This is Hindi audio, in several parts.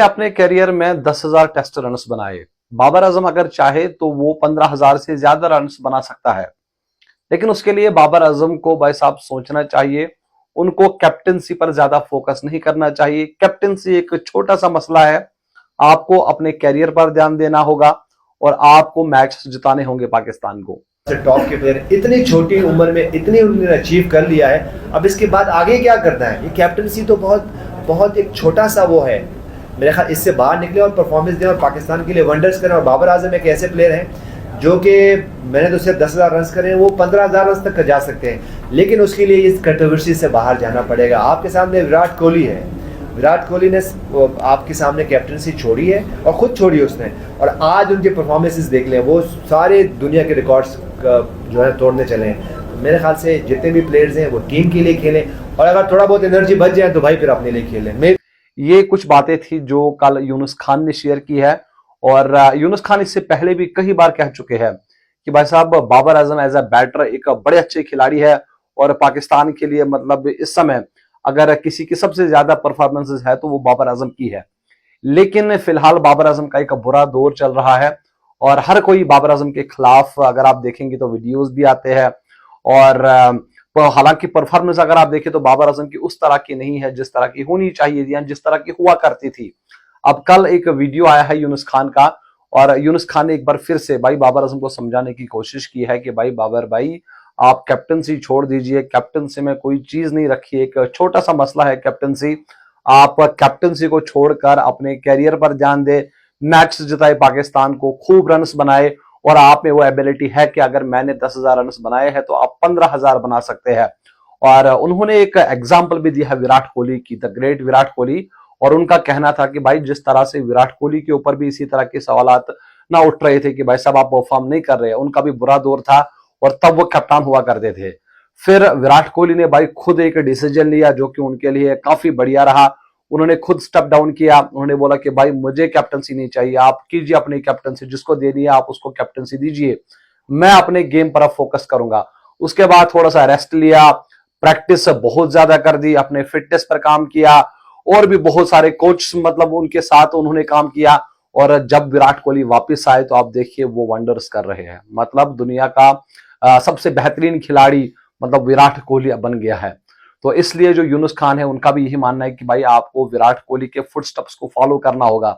अपने करियर में 10,000 टेस्ट रन्स बनाए। बाबर आजम अगर चाहे तो वो 15,000 से ज्यादा रन्स बना सकता है, लेकिन उसके लिए बाबर आजम को भाई साहब सोचना चाहिए। उनको कैप्टनसी पर ज्यादा फोकस नहीं करना चाहिए। कैप्टनसी एक छोटा सा मसला है। आपको अपने करियर पर ध्यान देना होगा और आपको मैच जिताने होंगे पाकिस्तान को। टॉप के प्लेयर इतनी छोटी उम्र में इतनी उन्होंने अचीव कर लिया है, अब इसके बाद आगे क्या करना है? ये कैप्टनसी तो बहुत बहुत एक छोटा सा वो है। मेरे ख्याल इससे बाहर निकले और परफॉर्मेंस दें और पाकिस्तान के लिए वंडर्स करें। और बाबर आजम एक ऐसे प्लेयर हैं जो कि मैंने तो सिर्फ 10,000 रन करे हैं, वो 15,000 रन तक जा सकते हैं, लेकिन उसके लिए इस कंट्रोवर्सी से बाहर जाना पड़ेगा। आपके सामने विराट कोहली है। विराट कोहली ने आपके सामने कैप्टनसी छोड़ी है और ख़ुद छोड़ी उसने, और आज उनके परफॉर्मेंसेस देख लें, वो सारे दुनिया के रिकॉर्ड्स जो है तोड़ने चले हैं। मेरे ख्याल से जितने भी प्लेयर्स हैं वो टीम के लिए खेलें, और अगर थोड़ा बहुत एनर्जी बच जाए तो भाई फिर अपने लिए खेलें। ये कुछ बातें थी जो कल यूनुस खान ने शेयर की है, और यूनुस खान इससे पहले भी कई बार कह चुके हैं कि भाई साहब Babar Azam as a batter एक बड़े अच्छे खिलाड़ी है, और पाकिस्तान के लिए मतलब इस समय अगर किसी की सबसे ज्यादा परफॉर्मेंसेस है तो वो बाबर आजम की है। लेकिन फिलहाल बाबर आजम का एक बुरा दौर चल रहा है, और हर कोई बाबर आजम के खिलाफ, अगर आप देखेंगे तो वीडियोस भी आते हैं, और हालांकि परफॉर्मेंस अगर आप देखें तो बाबर आजम की उस तरह की नहीं है जिस तरह की होनी चाहिए थी या जिस तरह की हुआ करती थी। अब कल एक वीडियो आया है यूनुस खान का, और यूनुस खान ने एक बार फिर से भाई बाबर आजम को समझाने की कोशिश की है कि भाई बाबर भाई आप कैप्टनसी छोड़ दीजिए, कैप्टनसी में कोई चीज नहीं रखी, एक छोटा सा मसला है कैप्टनसी। आप कैप्टनसी को छोड़कर अपने कैरियर पर ध्यान दे, मैच जिताए पाकिस्तान को, खूब रन्स बनाए, और आप में वो एबिलिटी है कि अगर मैंने 10,000 रन्स बनाए हैं तो आप 15,000 बना सकते हैं। और उन्होंने एक एग्जाम्पल भी दिया है विराट कोहली की, द ग्रेट विराट कोहली, और उनका कहना था कि भाई जिस तरह से विराट कोहली के ऊपर भी इसी तरह के सवालात ना उठ रहे थे कि भाई साहब आप परफॉर्म नहीं कर रहे, उनका भी बुरा दौर था और तब वो कप्तान हुआ करते थे। फिर विराट कोहली ने भाई खुद एक डिसीजन लिया जो कि उनके लिए काफी बढ़िया रहा। उन्होंने खुद स्टेप डाउन किया। उन्होंने बोला कि भाई मुझे कैप्टनसी नहीं चाहिए, आप कीजिए अपनी कैप्टनसी, जिसको देनी है आप उसको कैप्टनसी दीजिए, मैं अपने गेम पर अब फोकस करूंगा। उसके बाद थोड़ा सा रेस्ट लिया, प्रैक्टिस बहुत ज्यादा कर दी, अपने फिटनेस पर काम किया, और भी बहुत सारे कोच मतलब उनके साथ उन्होंने काम किया। और जब विराट कोहली वापस आए तो आप देखिए वो वंडर्स कर रहे हैं, मतलब दुनिया का सबसे बेहतरीन खिलाड़ी मतलब विराट कोहली बन गया है। तो इसलिए जो यूनुस खान है उनका भी यही मानना है कि भाई आपको विराट कोहली के फुटस्टेप्स को फॉलो करना होगा।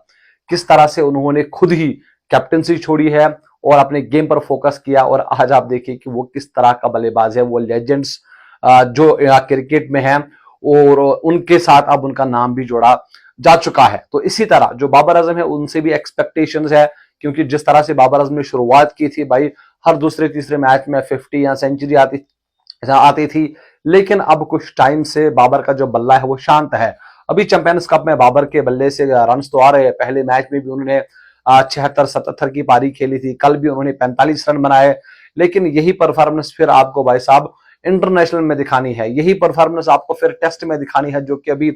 किस तरह से उन्होंने खुद ही कैप्टनसी छोड़ी है और अपने गेम पर फोकस किया, और आज आप देखिए कि वो किस तरह का बल्लेबाज है। वो लेजेंड्स जो क्रिकेट में हैं और उनके साथ अब उनका नाम भी जोड़ा जा चुका है। तो इसी तरह जो बाबर आजम है उनसे भी एक्सपेक्टेशंस है, क्योंकि जिस तरह से बाबर आजम ने शुरुआत की थी भाई, हर दूसरे तीसरे मैच में 50 या सेंचुरी आती थी। लेकिन अब कुछ टाइम से बाबर का जो बल्ला है वो शांत है। अभी चैंपियंस कप में बाबर के बल्ले से रन तो आ रहे हैं, पहले मैच में भी उन्होंने 76-77 की पारी खेली थी, कल भी उन्होंने 45 रन बनाए। लेकिन यही परफॉर्मेंस फिर आपको भाई साहब इंटरनेशनल में दिखानी है, यही परफॉर्मेंस आपको फिर टेस्ट में दिखानी है, जो कि अभी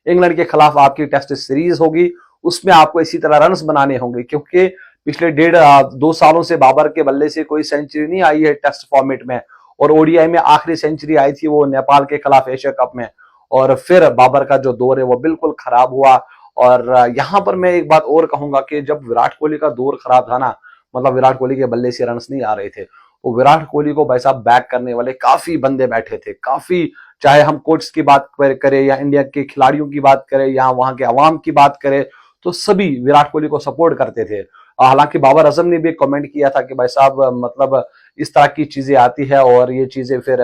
इंग्लैंड के खिलाफ आपकी टेस्ट सीरीज होगी, उसमें आपको इसी तरह रन बनाने होंगे, क्योंकि पिछले 1.5-2 सालों से बाबर के बल्ले से कोई सेंचुरी नहीं आई है टेस्ट फॉर्मेट में, और ओडीआई में आखिरी सेंचुरी आई थी वो नेपाल के खिलाफ एशिया कप में। और फिर बाबर का जो दौर है वो बिल्कुल खराब हुआ। और यहां पर मैं एक बात और कहूंगा कि जब विराट कोहली का दौर खराब था ना, मतलब विराट कोहली के बल्ले से रन नहीं आ रहे थे, तो विराट कोहली को भाई साहब बैक करने वाले काफी बंदे बैठे थे, काफी, चाहे हम कोच की बात करें या इंडिया के खिलाड़ियों की बात करें या वहां के अवाम की बात करें, तो सभी विराट कोहली को सपोर्ट करते थे। हालांकि बाबर आजम ने भी कमेंट किया था कि भाई साहब मतलब इस तरह की चीजें आती है और ये चीजें फिर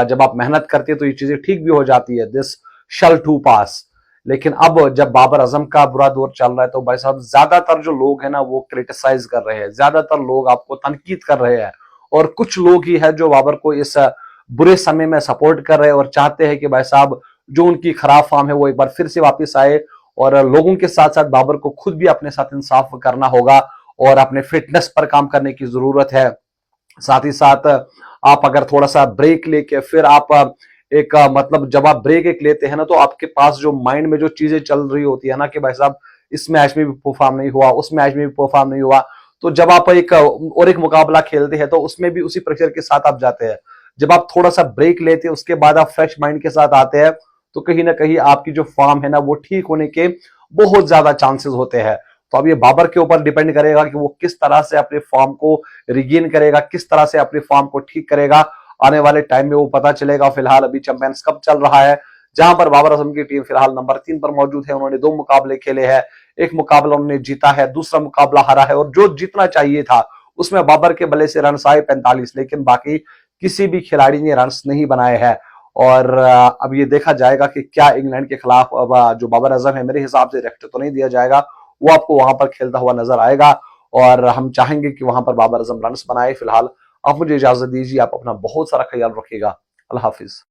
जब आप मेहनत करते हैं तो ये चीजें ठीक भी हो जाती है, दिस शल टू पास। लेकिन अब जब बाबर आजम का बुरा दौर चल रहा है तो भाई साहब ज्यादातर जो लोग हैं ना वो क्रिटिसाइज कर रहे हैं, ज्यादातर लोग आपको तनकीद कर रहे हैं, और कुछ लोग ही है जो बाबर को इस बुरे समय में सपोर्ट कर रहे हैं और चाहते हैं कि भाई साहब जो उनकी खराब फॉर्म है वो एक बार फिर से वापस आए। और लोगों के साथ साथ बाबर को खुद भी अपने साथ इंसाफ करना होगा और अपने फिटनेस पर काम करने की जरूरत है। साथ ही साथ आप अगर थोड़ा सा ब्रेक लेके फिर आप एक मतलब जब आप ब्रेक एक लेते हैं ना, तो आपके पास जो माइंड में जो चीजें चल रही होती है ना कि भाई साहब इस मैच में भी परफॉर्म नहीं हुआ, उस मैच में भी परफॉर्म नहीं हुआ, तो जब आप एक मुकाबला खेलते हैं तो उसमें भी उसी प्रेशर के साथ आप जाते हैं। जब आप थोड़ा सा ब्रेक लेते हैं उसके बाद आप फ्रेश माइंड के साथ आते हैं, तो कहीं ना कहीं आपकी जो फॉर्म है ना वो ठीक होने के बहुत ज्यादा चांसेस होते हैं। तो अब ये बाबर के ऊपर डिपेंड करेगा कि वो किस तरह से अपने फॉर्म को रिगेन करेगा, किस तरह से अपनी फॉर्म को ठीक करेगा। आने वाले टाइम में वो पता चलेगा। फिलहाल अभी चैंपियंस कप चल रहा है, जहां पर बाबर आजम की टीम फिलहाल नंबर 3 पर मौजूद है। उन्होंने 2 मुकाबले खेले हैं, एक मुकाबला उन्होंने जीता है, दूसरा मुकाबला हारा है, और जो जीतना चाहिए था उसमें बाबर के बल्ले से रन आए 45, लेकिन बाकी किसी भी खिलाड़ी ने रन नहीं बनाए हैं। और अब ये देखा जाएगा कि क्या इंग्लैंड के खिलाफ अब जो बाबर आजम है, मेरे हिसाब से रेस्ट तो नहीं दिया जाएगा, वो आपको वहां पर खेलता हुआ नजर आएगा। और हम चाहेंगे कि वहां पर बाबर आजम रन बनाए। फिलहाल आप मुझे इजाजत दीजिए, आप अपना बहुत सारा ख्याल रखिएगा। अल्लाह हाफिज।